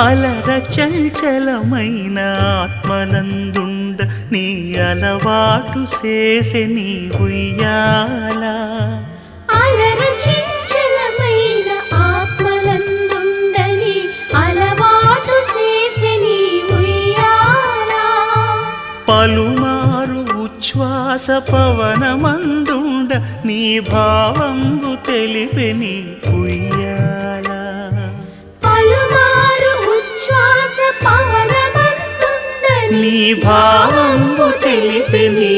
అలర చంచలమైన ఆత్మనందుండ నీ అలవాటు చేసే నీ ఉయ్యాల అలర చంచలమైన ఆత్మలందుండని అలవాటు చేసే నీ ఉయ్యాల పలుమారు ఉచ్ఛ్వాస పవనమందుండ నీ భావంబు తెలిపే నీ ఉయ్యాల పలుమారు ఉచ్ఛ్వాస పవనమందుండని నీ భావంబు తెలిపే నీ